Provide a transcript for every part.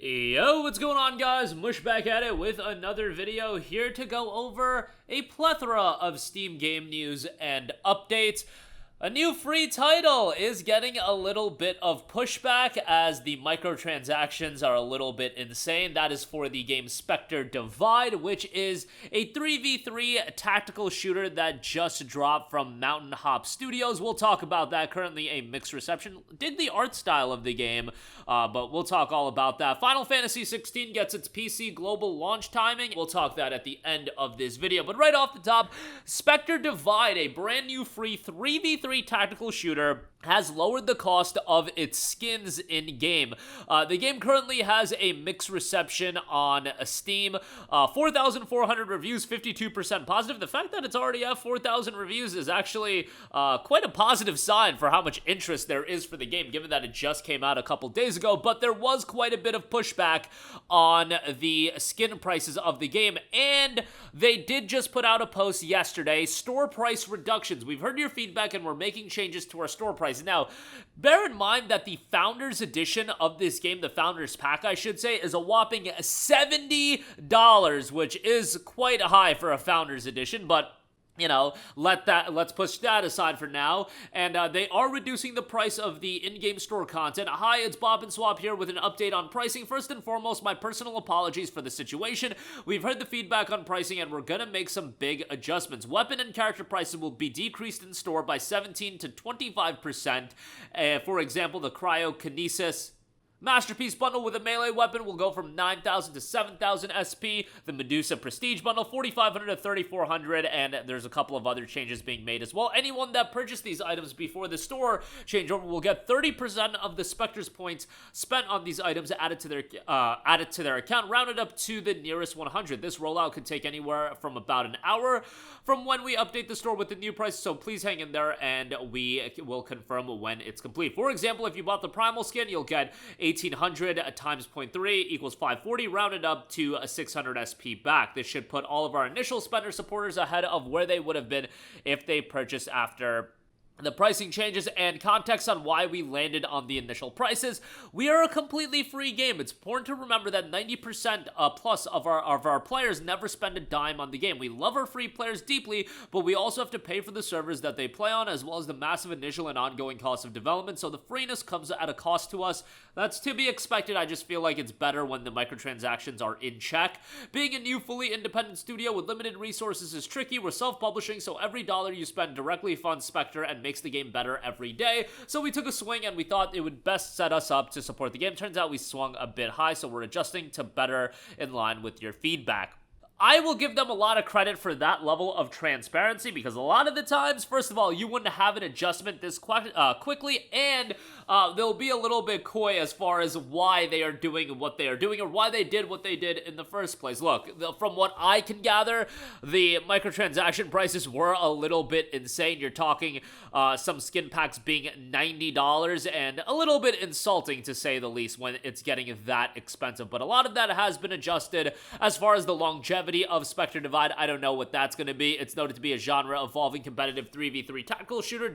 Yo, what's going on, guys? Mush back at it with another video here to go over a plethora of Steam game news and updates. A new free title is getting a little bit of pushback as the microtransactions are a little bit insane. That is for the game Spectre Divide, which is a 3v3 tactical shooter that just dropped from Mountain Hop Studios. We'll talk about that. Currently a mixed reception. Dig the art style of the game, but we'll talk all about that. Final Fantasy 16 gets its PC global launch timing. We'll talk that at the end of this video. But right off the top, Spectre Divide, a brand new free 3v3 tactical shooter, has lowered the cost of its skins in-game. The game currently has a mixed reception on Steam. 4,400 reviews, 52% positive. The fact that it's already at 4,000 reviews is actually quite a positive sign for how much interest there is for the game, given that it just came out a couple days ago. But there was quite a bit of pushback on the skin prices of the game, and they did just put out a post yesterday. Store price reductions. We've heard your feedback, and we're making changes to our store price. Now, bear in mind that the Founders Edition of this game, the Founders Pack, I should say, is a whopping $70, which is quite high for a Founders Edition, but you know, let's push that aside for now. And they are reducing the price of the in-game store content. Hi, it's Bob and Swap here with an update on pricing. First and foremost, my personal apologies for the situation. We've heard the feedback on pricing, and we're gonna make some big adjustments. Weapon and character prices will be decreased in store by 17 to 25%. For example, the Cryokinesis Masterpiece bundle with a melee weapon will go from 9,000 to 7,000 SP. The Medusa Prestige bundle, 4,500 to 3,400, and there's a couple of other changes being made as well. Anyone that purchased these items before the store changeover will get 30% of the Spectre's points spent on these items added to their account, rounded up to the nearest 100. This rollout could take anywhere from about an hour from when we update the store with the new price, so please hang in there and we will confirm when it's complete. For example, if you bought the Primal skin, you'll get 1,800 times 0.3 equals 540, rounded up to a 600 SP back. This should put all of our initial spender supporters ahead of where they would have been if they purchased after the pricing changes. And context on why we landed on the initial prices. We are a completely free game. It's important to remember that 90% plus of our players never spend a dime on the game. We love our free players deeply, but we also have to pay for the servers that they play on, as well as the massive initial and ongoing cost of development. So the freeness comes at a cost to us. That's to be expected. I just feel like it's better when the microtransactions are in check. Being a new fully independent studio with limited resources is tricky. We're self-publishing, so every dollar you spend directly funds Spectre and makes the game better every day. So we took a swing and we thought it would best set us up to support the game. Turns out we swung a bit high, so we're adjusting to better in line with your feedback. I will give them a lot of credit for that level of transparency, because a lot of the times, first of all, you wouldn't have an adjustment this quickly, and they'll be a little bit coy as far as why they are doing what they are doing, or why they did what they did in the first place. Look, from what I can gather, the microtransaction prices were a little bit insane. You're talking some skin packs being $90, and a little bit insulting to say the least when it's getting that expensive. But a lot of that has been adjusted. As far as the longevity of Spectre Divide, I don't know what that's going to be. It's noted to be a genre-evolving competitive 3v3 tactical shooter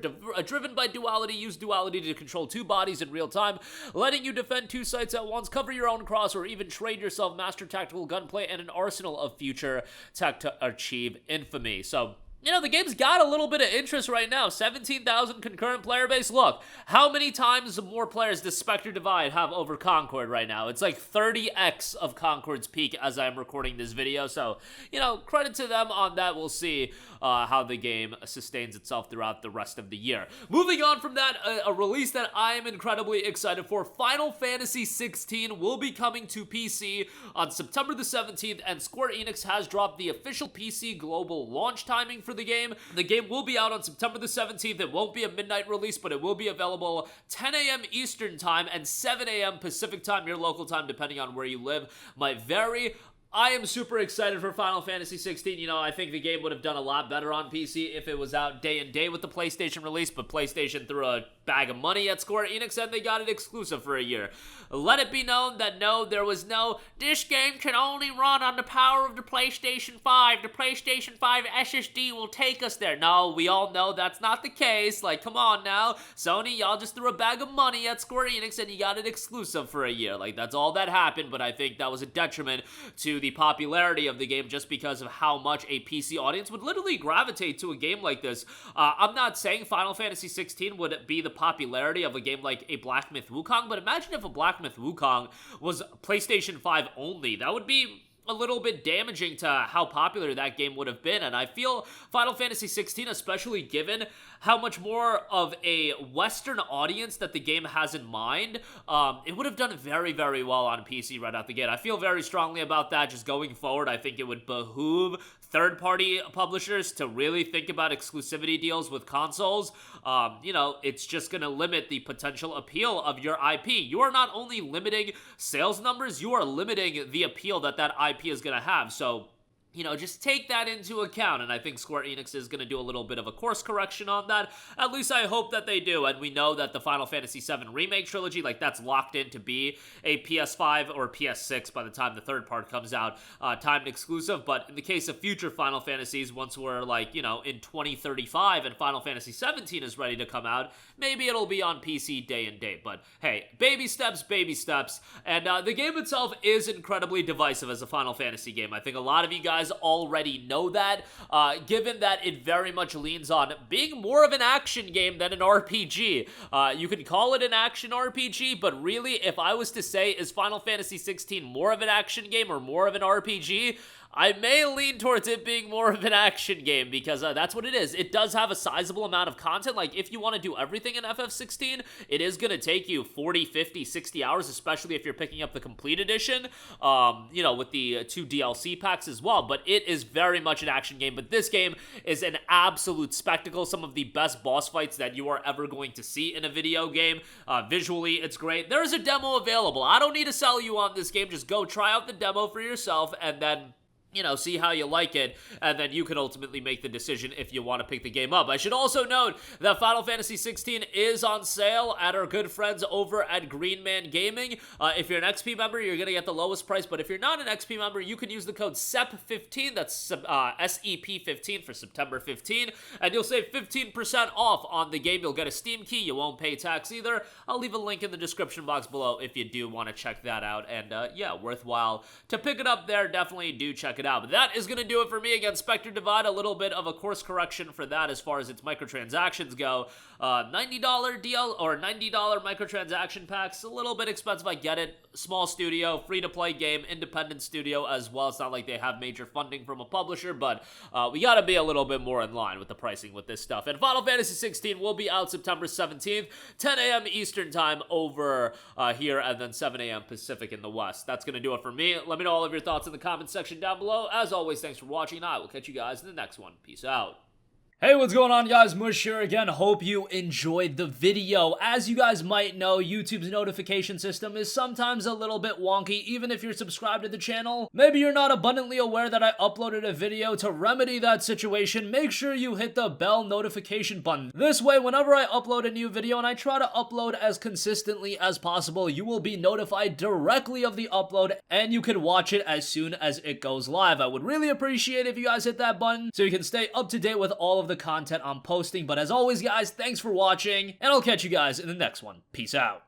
driven by duality. Use duality to control two bodies in real time, letting you defend two sites at once, cover your own cross, or even trade yourself master tactical gunplay and an arsenal of future tech to achieve infamy. So, you know, the game's got a little bit of interest right now. 17,000 concurrent player base. Look, how many times more players does Spectre Divide have over Concord right now? It's like 30x of Concord's peak as I'm recording this video. So, you know, credit to them on that. We'll see how the game sustains itself throughout the rest of the year. Moving on from that, a release that I am incredibly excited for. Final Fantasy 16 will be coming to PC on September the 17th, and Square Enix has dropped the official PC global launch timing for the game. The game will be out on September the 17th. It won't be a midnight release, but it will be available 10 a.m. Eastern time and 7 a.m. Pacific time. Your local time, depending on where you live, might vary. I am super excited for Final Fantasy 16. You know, I think the game would have done a lot better on PC if it was out day and day with the PlayStation release, but PlayStation threw a bag of money at Square Enix, and they got it exclusive for a year. Let it be known that no, there was no, this game can only run on the power of the PlayStation 5. The PlayStation 5 SSD will take us there. No, we all know that's not the case. Like, come on now. Sony, y'all just threw a bag of money at Square Enix and you got it exclusive for a year. Like, that's all that happened, but I think that was a detriment to the popularity of the game just because of how much a PC audience would literally gravitate to a game like this. I'm not saying Final Fantasy 16 would be the popularity of a game like a Black Myth Wukong, but imagine if a Black Myth Wukong was PlayStation 5 only. That would be a little bit damaging to how popular that game would have been, and I feel Final Fantasy 16, especially given how much more of a Western audience that the game has in mind, it would have done very, very well on PC right out the gate. I feel very strongly about that just going forward. I think it would behoove third-party publishers to really think about exclusivity deals with consoles. It's just going to limit the potential appeal of your IP. You are not only limiting sales numbers, you are limiting the appeal that IP is going to have. So, just take that into account, and I think Square Enix is going to do a little bit of a course correction on that. At least I hope that they do, and we know that the Final Fantasy VII Remake trilogy, like, that's locked in to be a PS5 or PS6 by the time the third part comes out, timed exclusive, but in the case of future Final Fantasies, once we're, like, in 2035 and Final Fantasy 17 is ready to come out, maybe it'll be on PC day and date, but hey, baby steps, and the game itself is incredibly divisive as a Final Fantasy game. I think a lot of you guys already know that, given that it very much leans on being more of an action game than an RPG. You can call it an action RPG, but really, if I was to say, is Final Fantasy 16 more of an action game or more of an RPG? I may lean towards it being more of an action game because that's what it is. It does have a sizable amount of content. Like, if you want to do everything in FF16, it is going to take you 40, 50, 60 hours, especially if you're picking up the complete edition, with the 2 DLC packs as well. But it is very much an action game. But this game is an absolute spectacle. Some of the best boss fights that you are ever going to see in a video game. Visually, it's great. There is a demo available. I don't need to sell you on this game. Just go try out the demo for yourself and then see how you like it, and then you can ultimately make the decision if you want to pick the game up. I should also note that Final Fantasy 16 is on sale at our good friends over at Green Man Gaming. If you're an XP member, you're going to get the lowest price, but if you're not an XP member, you can use the code SEP15, that's SEP15 for September 15, and you'll save 15% off on the game. You'll get a Steam key, you won't pay tax either. I'll leave a link in the description box below if you do want to check that out, and worthwhile to pick it up there. Definitely do check it out. But that is going to do it for me against Spectre Divide. A little bit of a course correction for that as far as its microtransactions go. $90 DL or $90 microtransaction packs, a little bit expensive. I get it. Small studio, free-to-play game, independent studio as well. It's not like they have major funding from a publisher, but we got to be a little bit more in line with the pricing with this stuff. And Final Fantasy 16 will be out September 17th, 10 a.m. Eastern Time over here, and then 7 a.m. Pacific in the West. That's going to do it for me. Let me know all of your thoughts in the comments section down below. As always, thanks for watching, and I will catch you guys in the next one. Peace out. Hey, what's going on, guys? Mush here again. Hope you enjoyed the video. As you guys might know, YouTube's notification system is sometimes a little bit wonky, even if you're subscribed to the channel. Maybe you're not abundantly aware that I uploaded a video. To remedy that situation, make sure you hit the bell notification button. This way, whenever I upload a new video, and I try to upload as consistently as possible, you will be notified directly of the upload, and you can watch it as soon as it goes live. I would really appreciate if you guys hit that button so you can stay up to date with all of the content I'm posting. But as always, guys, thanks for watching, and I'll catch you guys in the next one. Peace out.